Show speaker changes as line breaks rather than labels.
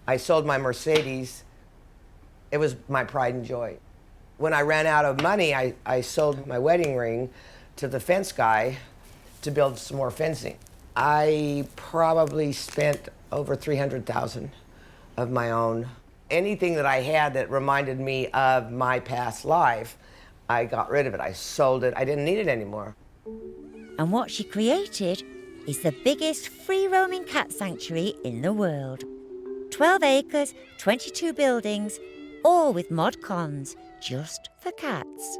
I sold my Mercedes. It was my pride and joy. When I ran out of money, I sold my wedding ring to the fence guy to build some more fencing. I probably spent over $300,000 of my own. Anything that I had that reminded me of my past life, I got rid of it. I sold it. I didn't need it anymore.
And what she created is the biggest free-roaming cat sanctuary in the world. 12 acres, 22 buildings, all with mod cons, just for cats.